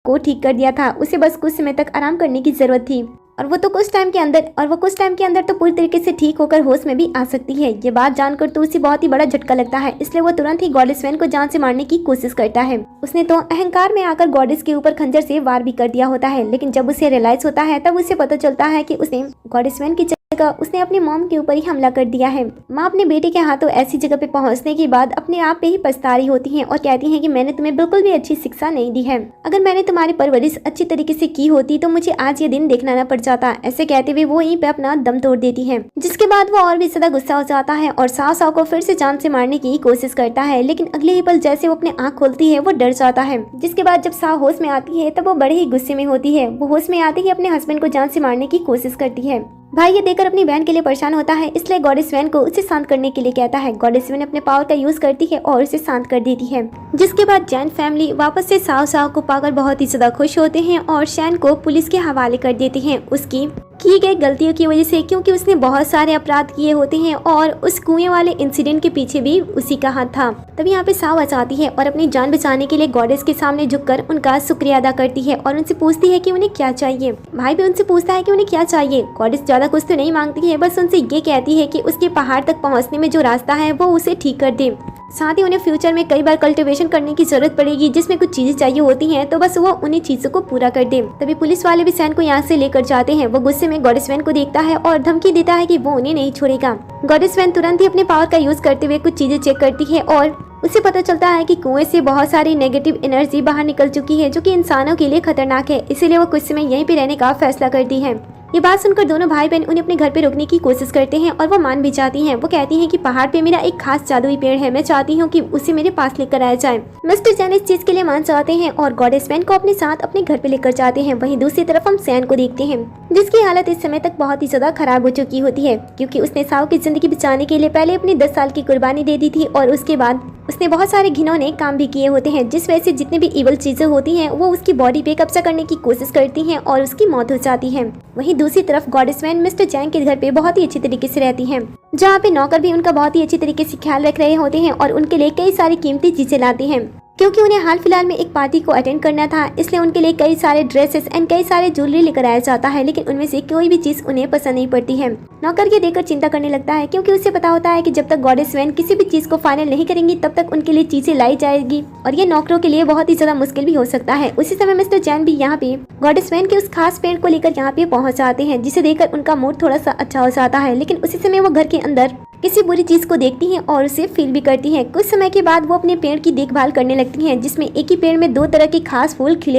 को ठीक कर दिया था। उसे बस कुछ समय तक आराम करने की जरूरत थी और वो कुछ टाइम के अंदर तो पूरी तरीके से ठीक होकर होश में भी आ सकती है। ये बात जानकर तो उसे बहुत ही बड़ा झटका लगता है, इसलिए वो तुरंत ही गॉडेस वैन को जान से मारने की कोशिश करता है। उसने तो अहंकार में आकर गॉडेस के ऊपर खंजर से वार भी कर दिया होता है, लेकिन जब उसे रियलाइज होता है तब उसे पता चलता है कि उसने गॉडेस वैन की उसने अपनी मॉम के ऊपर ही हमला कर दिया है। माँ अपने बेटे के हाथों ऐसी जगह पे पहुंचने के बाद अपने आप पे ही पछता रही होती हैं और कहती हैं कि मैंने तुम्हें बिल्कुल भी अच्छी शिक्षा नहीं दी है। अगर मैंने तुम्हारी परवरिश अच्छी तरीके से की होती तो मुझे आज ये दिन देखना न पड़ जाता। ऐसे कहते हुए वो वहीं पे अपना दम तोड़ देती है, जिसके बाद वो और भी ज्यादा गुस्सा हो जाता है और साव को फिर से जान से मारने की कोशिश करता है। लेकिन अगले ही पल जैसे वो अपनी आँख खोलती है वो डर जाता है। जिसके बाद जब साव होश में आती है तब वो बड़े ही गुस्से में होती है। वो होश में आते ही अपने हस्बैंड को जान से मारने की कोशिश करती है। भाई ये देखकर अपनी बहन के लिए परेशान होता है, इसलिए गॉडेस वैन को उसे शांत करने के लिए कहता है। गॉडेस वैन अपने पावर का यूज करती है और उसे शांत कर देती है। जिसके बाद जैन फैमिली वापस से साव को पाकर बहुत ही ज्यादा खुश होते हैं और शैन को पुलिस के हवाले कर देते हैं उसकी की गई गलतियों की वजह से, क्योंकि उसने बहुत सारे अपराध किए होते हैं और उस कुएं वाले इंसिडेंट के पीछे भी उसी का हाथ था। तभी यहाँ पे साव आ जाती है और अपनी जान बचाने के लिए गॉडेस के सामने झुककर उनका शुक्रिया अदा करती है और उनसे पूछती है कि उन्हें क्या चाहिए। भाई भी उनसे पूछता है कि उन्हें क्या चाहिए। गॉडेस ज्यादा कुछ तो नहीं मांगती है, बस उनसे ये कहती है कि उसके पहाड़ तक पहुँचने में जो रास्ता है वो उसे ठीक कर दे। साथ ही उन्हें फ्यूचर में कई बार कल्टीवेशन करने की जरूरत पड़ेगी जिसमें कुछ चीजें चाहिए होती हैं, तो बस वो उन्हीं चीजों को पूरा कर दे। तभी पुलिस वाले भी सैन को यहाँ से लेकर जाते हैं। वो गुस्से में गॉडेस वैन को देखता है और धमकी देता है कि वो उन्हें नहीं छोड़ेगा। गॉडेस वैन तुरंत ही अपने पावर का यूज करते हुए कुछ चीजें चेक करती है और उसे पता चलता है कि कुएं से बहुत सारी नेगेटिव एनर्जी बाहर निकल चुकी है जो कि इंसानों के लिए खतरनाक है। इसीलिए वो कुछ समय यहीं पे रहने का फैसला करती है। ये बात सुनकर दोनों भाई बहन उन्हें अपने घर पे रोकने की कोशिश करते हैं और वो मान भी जाती हैं। वो कहती हैं कि पहाड़ पे मेरा एक खास जादुई पेड़ है, मैं चाहती हूँ कि उसे मेरे पास लेकर आया जाए। मिस्टर जैन इस चीज के लिए मान जाते हैं और गॉडेस वैन को अपने साथ अपने घर पे लेकर जाते हैं। वहीं दूसरी तरफ हम सैन को देखते हैं, जिसकी हालत इस समय तक बहुत ही ज्यादा खराब हो चुकी होती है, क्योंकि उसने साव की जिंदगी बचाने के लिए पहले अपनी 10 साल की कुर्बानी दे दी थी और उसके बाद उसने बहुत सारे घिनौने काम भी किए होते हैं, जिस वजह से जितनी भी इवल चीजें होती हैं वो उसकी बॉडी पे कब्जा करने की कोशिश करती हैं और उसकी मौत हो जाती है। वहीं दूसरी तरफ गॉडेस वैन मिस्टर जैन के घर पे बहुत ही अच्छी तरीके से रहती हैं, जहाँ पे नौकर भी उनका बहुत ही अच्छी तरीके से ख्याल रख रहे होते हैं और उनके लिए कई सारी कीमती चीजें लाते हैं, क्योंकि उन्हें हाल फिलहाल में एक पार्टी को अटेंड करना था। इसलिए उनके लिए कई सारे ड्रेसेस एंड कई सारे ज्वेलरी लेकर आया जाता है, लेकिन उनमें से कोई भी चीज उन्हें पसंद नहीं पड़ती है। नौकर ये देखकर चिंता करने लगता है, क्योंकि उसे पता होता है कि जब तक गॉडेस वैन किसी भी चीज को फाइनल नहीं करेंगी तब तक उनके लिए चीजें लाई जाएगी और ये नौकरों के लिए बहुत ही ज्यादा मुश्किल भी हो सकता है। उसी समय मिस्टर जैन भी यहाँ पे गॉडेस वैन के उस खास पेड़ को लेकर यहाँ पे पहुंच जाते हैं, जिसे देखकर उनका मूड थोड़ा सा अच्छा हो जाता है। लेकिन उसी समय वो घर के अंदर किसी बुरी चीज को देखती हैं और उसे फील भी करती हैं। कुछ समय के बाद वो अपने पेड़ की देखभाल करने लगती हैं, जिसमें एक ही पेड़ में 2 तरह के खास फूल खिले